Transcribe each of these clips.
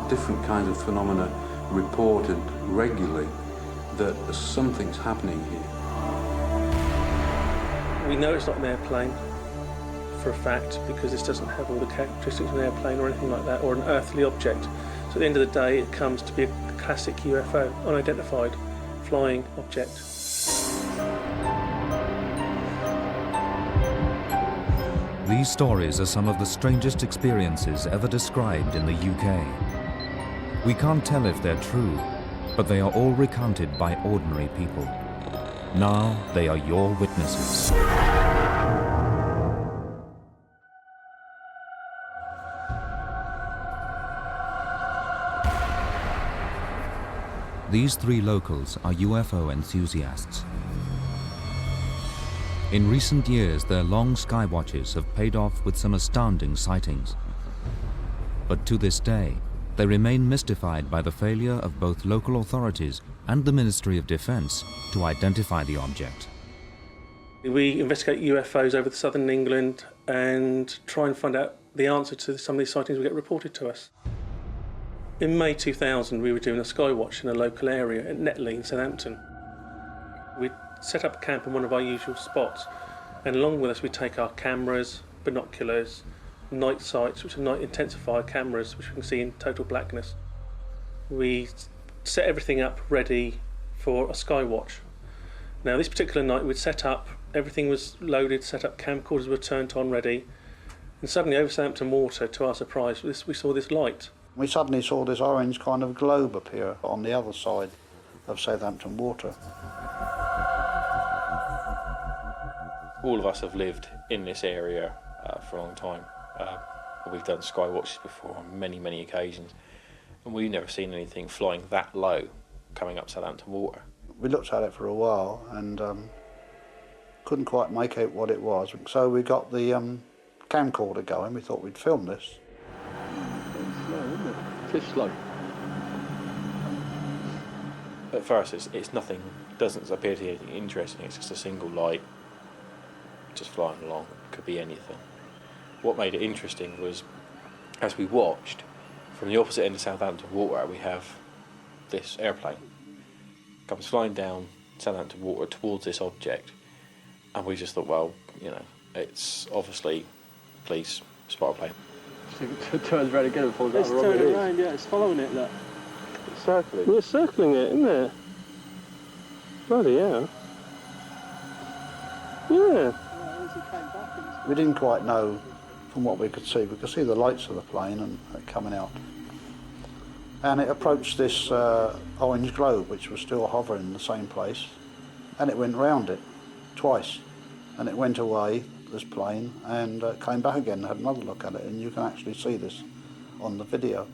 different kinds of phenomena reported regularly, that something's happening here. We know it's not an airplane for a fact because this doesn't have all the characteristics of an airplane or anything like that, or an earthly object. So at the end of the day, it comes to be a classic UFO, unidentified flying object. These stories are some of the strangest experiences ever described in the UK. We can't tell if they're true, but they are all recounted by ordinary people. Now they are your witnesses. These three locals are UFO enthusiasts. In recent years, their long skywatches have paid off with some astounding sightings. But to this day, they remain mystified by the failure of both local authorities and the Ministry of Defence to identify the object. We investigate UFOs over southern England and try and find out the answer to some of these sightings we get reported to us. In May 2000, we were doing a skywatch in a local area at Netley in Southampton. We set up a camp in one of our usual spots, and along with us we take our cameras, binoculars, night sights, which are night intensifier cameras, which we can see in total blackness. We set everything up ready for a skywatch. Now this particular night we'd set up, everything was loaded, set up, camcorders were turned on ready, and suddenly over Southampton Water, to our surprise, we saw this light. We suddenly saw this orange kind of globe appear on the other side of Southampton Water. All of us have lived in this area for a long time. We've done skywatches before on many, many occasions, and we've never seen anything flying that low coming up Southampton Water. We looked at it for a while and couldn't quite make out what it was, so we got the camcorder going. We thought we'd film this. It's slow. At first it's nothing, doesn't appear to be anything interesting, it's just a single light just flying along, could be anything. What made it interesting was, as we watched, from the opposite end of Southampton Water we have this airplane. Comes flying down Southampton Water towards this object, and we just thought, well, you know, it's obviously police spot plane. It turns very good before It's turning around, yeah, it's following it, that. It's circling. Well, it's circling it, isn't it? Bloody hell. Yeah. We didn't quite know from what we could see. We could see the lights of the plane and coming out. And it approached this orange globe, which was still hovering in the same place, and it went round it twice. And it went away, this plane, and came back again and had another look at it, and you can actually see this on the video.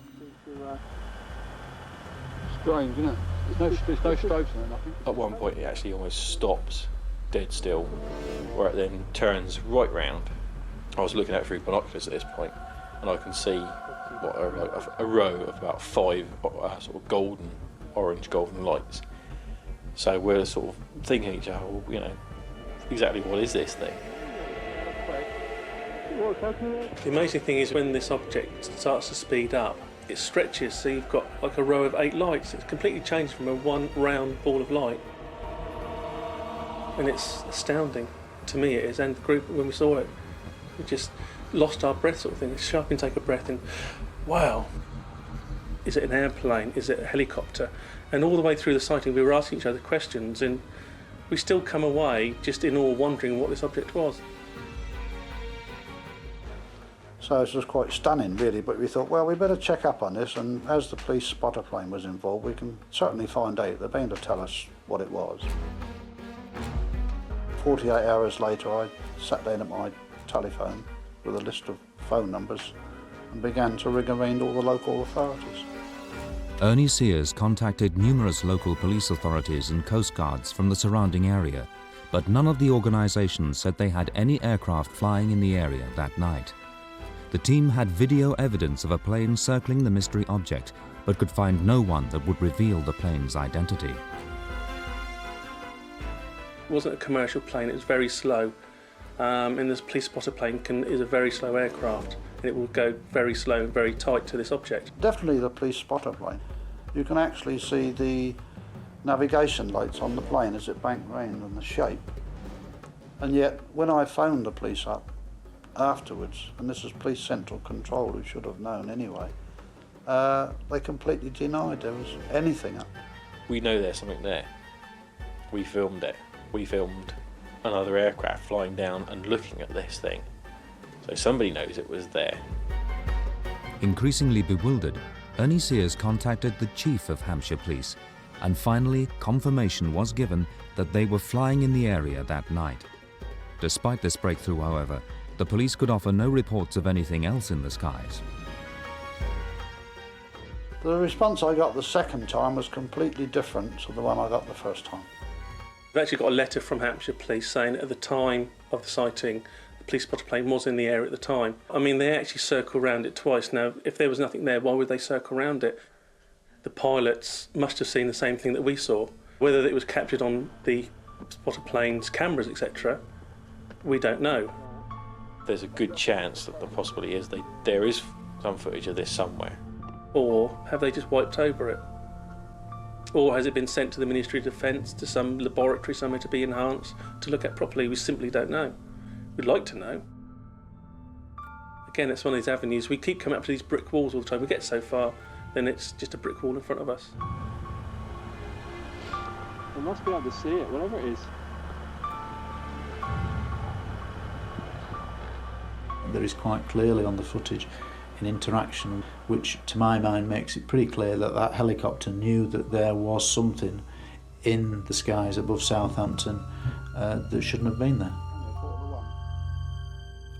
Strange, isn't it? There's no strobes in it, nothing. At one point it actually almost stops dead still, where it then turns right round. I was looking at it through binoculars at this point, and I can see what are like a row of about 5 sort of orange golden lights. So we're sort of thinking each other, well, you know, exactly what is this thing? The amazing thing is when this object starts to speed up, it stretches, so you've got like a row of 8 lights. It's completely changed from a one round ball of light. And it's astounding. To me it is, and the group, when we saw it, we just lost our breath sort of thing. It's a sharp intake of breath and, wow, is it an airplane? Is it a helicopter? And all the way through the sighting we were asking each other questions, and we still come away just in awe, wondering what this object was. So it was quite stunning, really, but we thought, well, we better check up on this, and as the police spotter plane was involved, we can certainly find out. They're bound to tell us what it was. 48 hours later, I sat down at my telephone with a list of phone numbers and began to ring around all the local authorities. Ernie Sears contacted numerous local police authorities and coast guards from the surrounding area, but none of the organizations said they had any aircraft flying in the area that night. The team had video evidence of a plane circling the mystery object, but could find no one that would reveal the plane's identity. It wasn't a commercial plane, it was very slow. And this police spotter plane is a very slow aircraft. and it will go very slow and very tight to this object. Definitely the police spotter plane. You can actually see the navigation lights on the plane as it banked round and the shape. And yet, when I phoned the police up afterwards, and this is Police Central Control, who should have known anyway, they completely denied there was anything up. We know there's something there. We filmed it. We filmed another aircraft flying down and looking at this thing. So somebody knows it was there. Increasingly bewildered, Ernie Sears contacted the chief of Hampshire Police, and finally confirmation was given that they were flying in the area that night. Despite this breakthrough, however, the police could offer no reports of anything else in the skies. The response I got the second time was completely different to the one I got the first time. We've actually got a letter from Hampshire Police saying at the time of the sighting, the police spotter plane was in the area at the time. I mean, they actually circled around it twice. Now, if there was nothing there, why would they circle around it? The pilots must have seen the same thing that we saw. Whether it was captured on the spotter plane's cameras, etc., we don't know. There's a good chance that the possibility is there is some footage of this somewhere. Or have they just wiped over it? Or has it been sent to the Ministry of Defence, to some laboratory somewhere to be enhanced, to look at properly? We simply don't know. We'd like to know. Again, it's one of these avenues. We keep coming up to these brick walls all the time. We get so far, then it's just a brick wall in front of us. We must be able to see it, whatever it is. There is quite clearly on the footage an interaction which to my mind makes it pretty clear that that helicopter knew that there was something in the skies above Southampton that shouldn't have been there.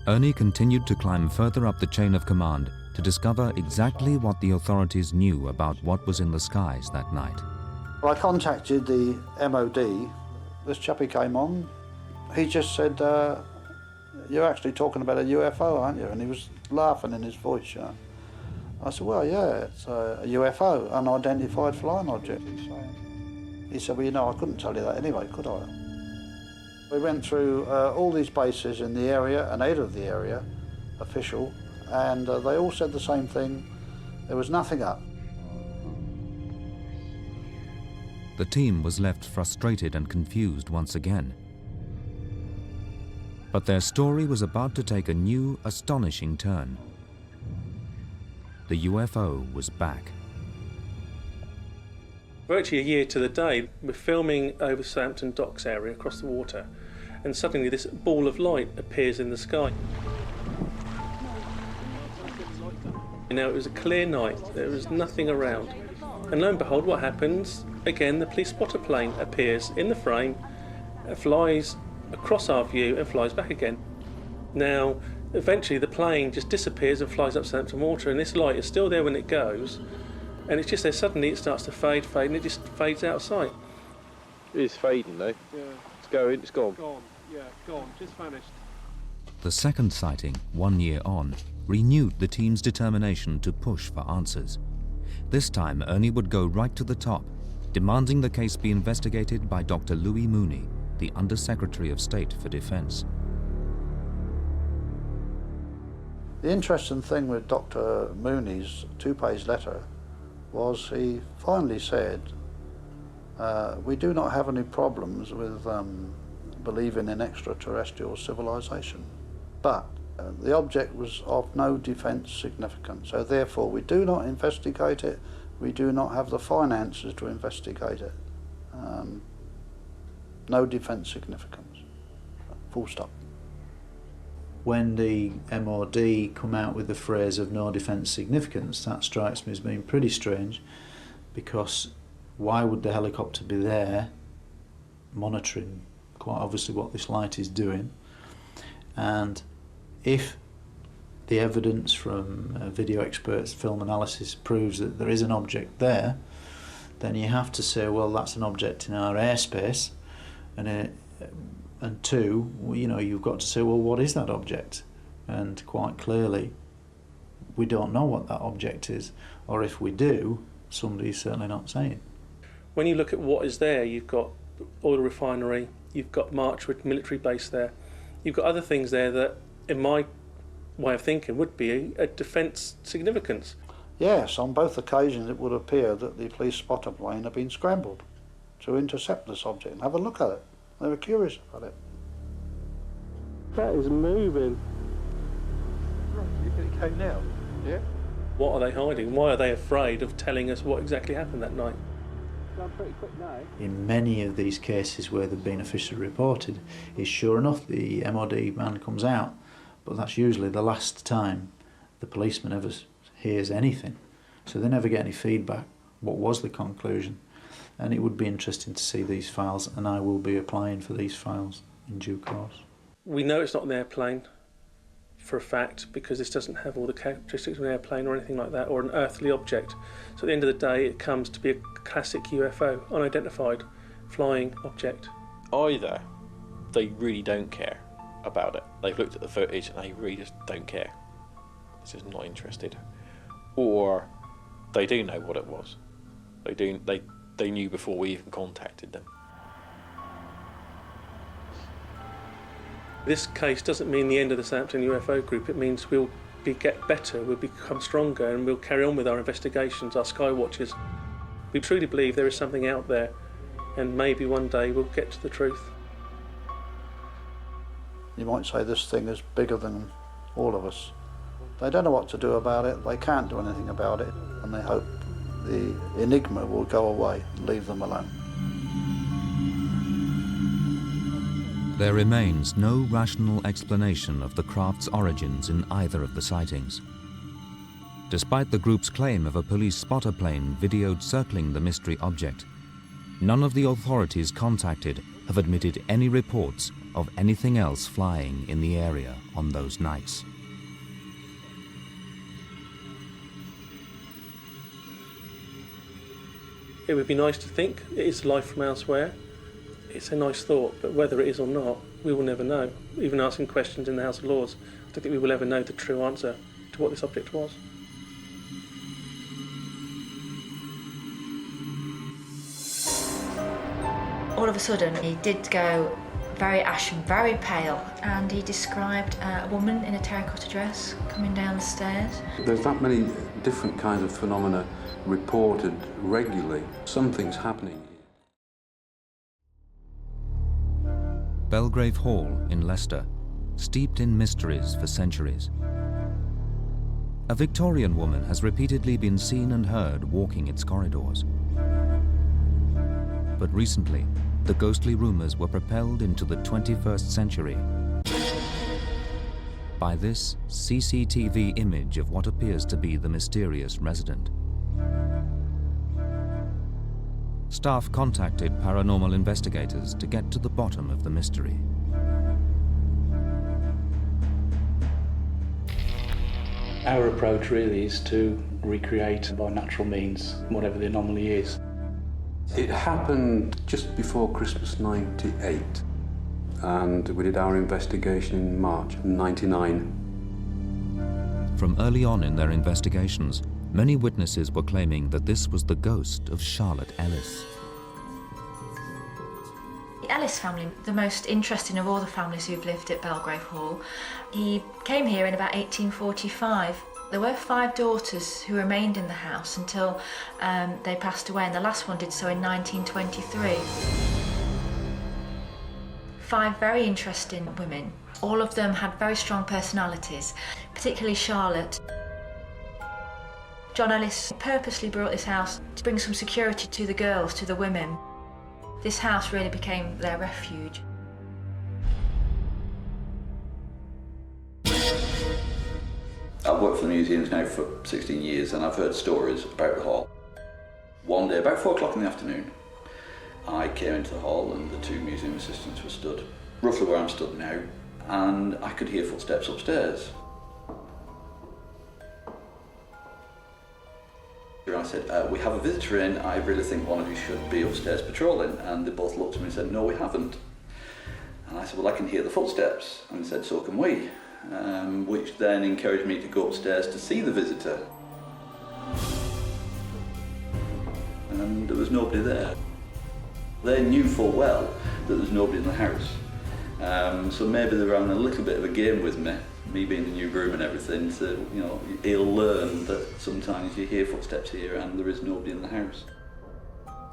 Ernie continued to climb further up the chain of command to discover exactly what the authorities knew about what was in the skies that night. Well, I contacted the MOD. This chappie came on. He just said, "You're actually talking about a UFO, aren't you?" And he was laughing in his voice, you know. I said, "Well, yeah, it's a UFO, unidentified flying object." He said, "Well, you know, I couldn't tell you that anyway, could I?" We went through all these bases in the area and out of the area, official, and they all said the same thing. There was nothing up. The team was left frustrated and confused once again. But their story was about to take a new, astonishing turn. The UFO was back. We're actually a year to the day. We're filming over Southampton Docks area across the water, and suddenly this ball of light appears in the sky. Now, it was a clear night, there was nothing around. And lo and behold, what happens? Again, the police spotter plane appears in the frame, flies across our view and flies back again. Now, eventually the plane just disappears and flies up Southampton Water, and this light is still there when it goes, and it's just there. Suddenly it starts to fade, and it just fades out of sight. It is fading though. Yeah. It's going, it's gone. Gone, yeah, gone, just vanished. The second sighting, 1 year on, renewed the team's determination to push for answers. This time, Ernie would go right to the top, demanding the case be investigated by Dr. Louis Mooney, the Under-Secretary of State for Defence. The interesting thing with Dr. Mooney's two-page letter was he finally said, "We do not have any problems with believing in extraterrestrial civilization, but the object was of no defence significance, so therefore we do not investigate it, we do not have the finances to investigate it. No defence significance, full stop." When the MOD come out with the phrase of no defence significance, that strikes me as being pretty strange, because why would the helicopter be there monitoring quite obviously what this light is doing? And if the evidence from video experts, film analysis proves that there is an object there, then you have to say, well, that's an object in our airspace, and two, you know, you've got to say, well, what is that object? And quite clearly, we don't know what that object is, or if we do, somebody's certainly not saying. When you look at what is there, you've got oil refinery, you've got Marchwood military base there, you've got other things there that, in my way of thinking would be a defence significance. Yes, on both occasions it would appear that the police spotter plane had been scrambled to intercept this object and have a look at it. They were curious about it. That is moving. It came now. Yeah. What are they hiding? Why are they afraid of telling us what exactly happened that night? Gone pretty quick now. In many of these cases where they've been officially reported, is sure enough the MOD man comes out, but that's usually the last time the policeman ever hears anything. So they never get any feedback. What was the conclusion? And it would be interesting to see these files, and I will be applying for these files in due course. We know it's not an airplane for a fact because this doesn't have all the characteristics of an airplane or anything like that, or an earthly object. So at the end of the day it comes to be a classic UFO, unidentified flying object. Either they really don't care about it, they've looked at the footage and they really just don't care, they're just not interested, or they do know what it was. They knew before we even contacted them. This case doesn't mean the end of the Southampton UFO group. It means we'll get better, we'll become stronger, and we'll carry on with our investigations, our skywatches. We truly believe there is something out there, and maybe one day we'll get to the truth. You might say this thing is bigger than all of us. They don't know what to do about it, they can't do anything about it, and they hope the enigma will go away and leave them alone. There remains no rational explanation of the craft's origins in either of the sightings. Despite the group's claim of a police spotter plane videoed circling the mystery object, none of the authorities contacted have admitted any reports of anything else flying in the area on those nights. It would be nice to think it is life from elsewhere. It's a nice thought, but whether it is or not, we will never know. Even asking questions in the House of Lords, I don't think we will ever know the true answer to what this object was. All of a sudden, he did go very ashen, very pale, and he described a woman in a terracotta dress coming down the stairs. There's that many different kinds of phenomena reported regularly. Something's happening. Belgrave Hall in Leicester, steeped in mysteries for centuries. A Victorian woman has repeatedly been seen and heard walking its corridors. But recently, the ghostly rumours were propelled into the 21st century by this CCTV image of what appears to be the mysterious resident. Staff contacted paranormal investigators to get to the bottom of the mystery. Our approach really is to recreate by natural means whatever the anomaly is. It happened just before Christmas '98, and we did our investigation in March '99. From early on in their investigations, many witnesses were claiming that this was the ghost of Charlotte Ellis. The Ellis family, the most interesting of all the families who've lived at Belgrave Hall, he came here in about 1845. There were 5 daughters who remained in the house until they passed away, and the last one did so in 1923. 5 very interesting women. All of them had very strong personalities, particularly Charlotte. John Ellis purposely brought this house to bring some security to the girls, to the women. This house really became their refuge. I've worked for the museums now for 16 years, and I've heard stories about the hall. One day, about 4 o'clock in the afternoon, I came into the hall and the 2 museum assistants were stood roughly where I'm stood now, and I could hear footsteps upstairs. I said, we have a visitor in, I really think one of you should be upstairs patrolling. And they both looked at me and said, no, we haven't. And I said, well, I can hear the footsteps. And they said, so can we. Which then encouraged me to go upstairs to see the visitor. And there was nobody there. They knew full well that there was nobody in the house. So maybe they're having a little bit of a game with me being the new groom and everything, to, you know, he'll learn that sometimes you hear footsteps here and there is nobody in the house.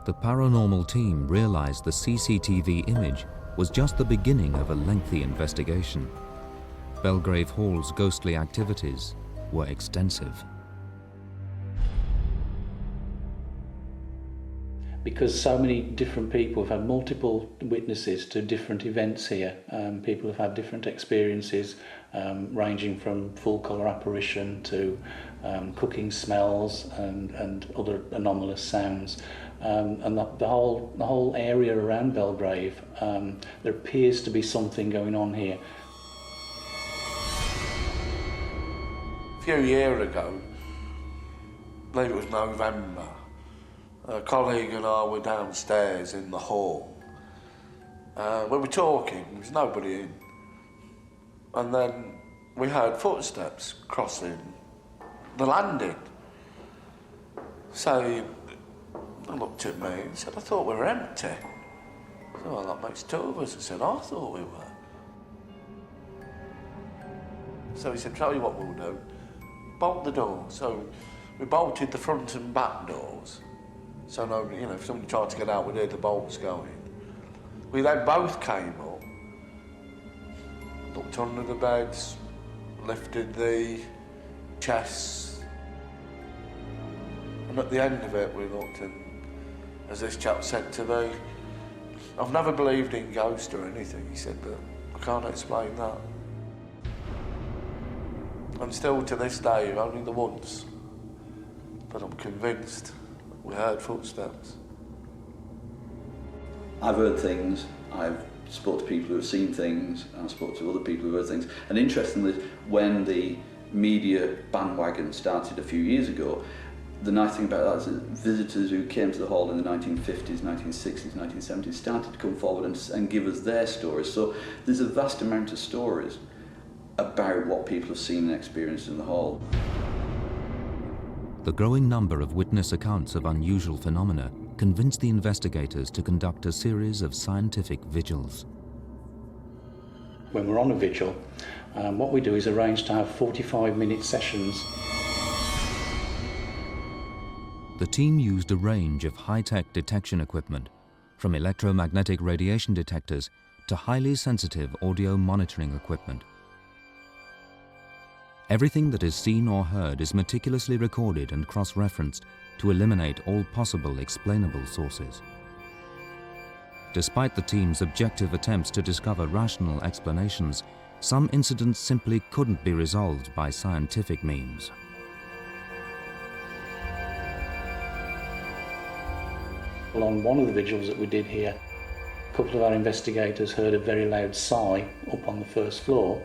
The paranormal team realized the CCTV image was just the beginning of a lengthy investigation. Belgrave Hall's ghostly activities were extensive. Because so many different people have had multiple witnesses to different events here. People have had different experiences, ranging from full colour apparition to cooking smells and other anomalous sounds. And the whole area around Belgrave, there appears to be something going on here. A few years ago, I believe it was November, a colleague and I were downstairs in the hall. We were talking, there was nobody in. And then we heard footsteps crossing the landing. So he looked at me and said, "I thought we were empty." I said, "Well, that makes two of us." I said, "I thought we were." So he said, "Tell you what we'll do, bolt the door." So we bolted the front and back doors. So nobody, you know, if somebody tried to get out, we'd hear the bolts going. We then both came up, looked under the beds, lifted the chests, and at the end of it we looked, and as this chap said to me, "I've never believed in ghosts or anything," he said, "but I can't explain that." And still to this day, only the once, but I'm convinced we heard footsteps. I've heard things, I've spoke to people who have seen things, and I've spoke to other people who have heard things. And interestingly, when the media bandwagon started a few years ago, the nice thing about that is that visitors who came to the hall in the 1950s, 1960s, 1970s started to come forward and give us their stories. So there's a vast amount of stories about what people have seen and experienced in the hall. The growing number of witness accounts of unusual phenomena convinced the investigators to conduct a series of scientific vigils. When we're on a vigil, what we do is arrange to have 45-minute sessions. The team used a range of high-tech detection equipment, from electromagnetic radiation detectors to highly sensitive audio monitoring equipment. Everything that is seen or heard is meticulously recorded and cross-referenced to eliminate all possible explainable sources. Despite the team's objective attempts to discover rational explanations, some incidents simply couldn't be resolved by scientific means. Well, on one of the vigils that we did here, a couple of our investigators heard a very loud sigh up on the first floor.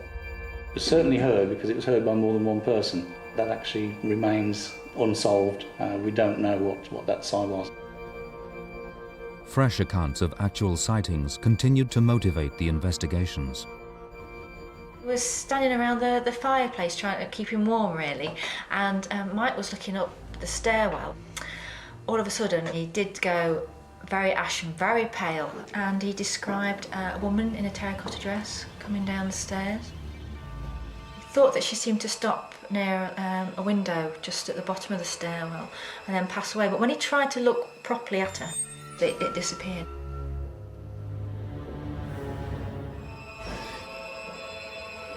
It was certainly heard because it was heard by more than one person. That actually remains unsolved. We don't know what that sigh was. Fresh accounts of actual sightings continued to motivate the investigations. We were standing around the fireplace trying to keep him warm, really, and Mike was looking up the stairwell. All of a sudden, he did go very ashen, very pale, and he described a woman in a terracotta dress coming down the stairs. He thought that she seemed to stop near a window just at the bottom of the stairwell and then pass away, but when he tried to look properly at her, it disappeared.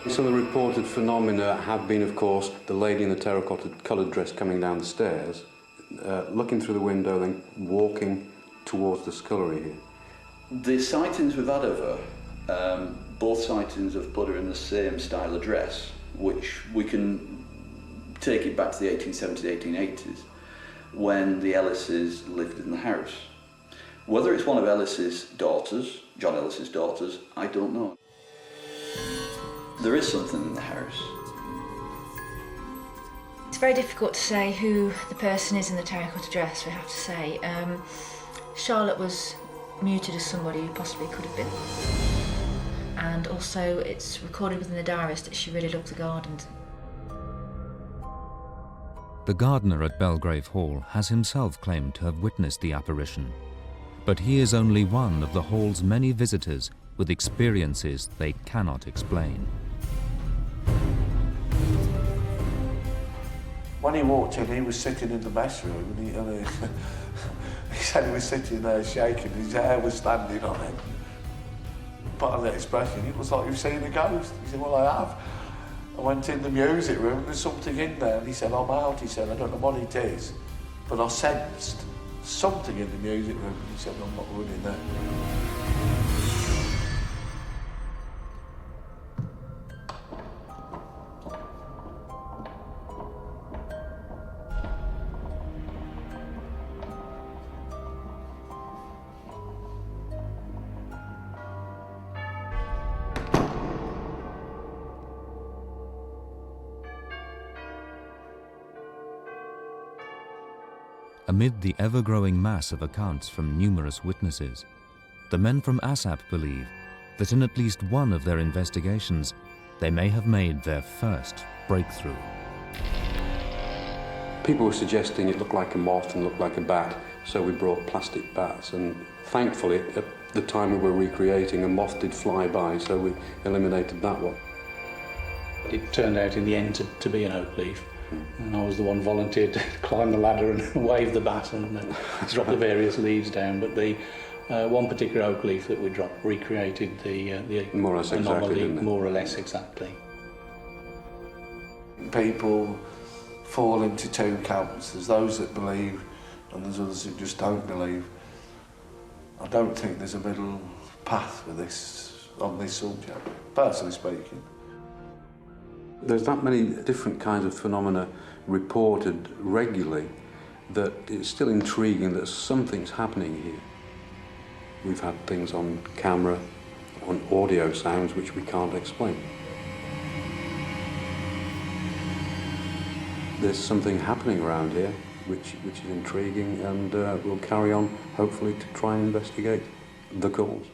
Some of the reported phenomena have been, of course, the lady in the terracotta-coloured dress coming down the stairs, looking through the window, then walking towards the scullery here. The sightings we've had of her, both sightings have put her in the same style of dress, which we can take it back to the 1870s, 1880s, when the Ellises lived in the house. Whether it's one of Ellis's daughters, John Ellis's daughters, I don't know. There is something in the house. It's very difficult to say who the person is in the terracotta dress, we have to say. Charlotte was muted as somebody who possibly could have been. And also it's recorded within the diaries that she really loved the gardens. The gardener at Belgrave Hall has himself claimed to have witnessed the apparition, but he is only one of the hall's many visitors with experiences they cannot explain. When he walked in, he was sitting in the mess room, and he said he was sitting there shaking, his hair was standing on him. But on the expression, it was like you've seen a ghost. He said, well, I have. I went in the music room, and there's something in there, and he said, I'm out. He said, I don't know what it is, but I sensed something in the music room. He said, I'm not running there. Amid the ever-growing mass of accounts from numerous witnesses, the men from ASAP believe that in at least one of their investigations, they may have made their first breakthrough. People were suggesting it looked like a moth and looked like a bat, so we brought plastic bats, and thankfully at the time we were recreating, a moth did fly by, so we eliminated that one. It turned out in the end to be an oak leaf. And I was the one volunteered to climb the ladder and wave the bat and drop the various leaves down. But the one particular oak leaf that we dropped recreated the more or less anomaly, exactly, more or less exactly. People fall into two camps. There's those that believe, and there's others that just don't believe. I don't think there's a middle path with this on this subject, personally speaking. There's that many different kinds of phenomena reported regularly that it's still intriguing that something's happening here. We've had things on camera, on audio sounds which we can't explain. There's something happening around here which is intriguing, and we'll carry on hopefully to try and investigate the cause.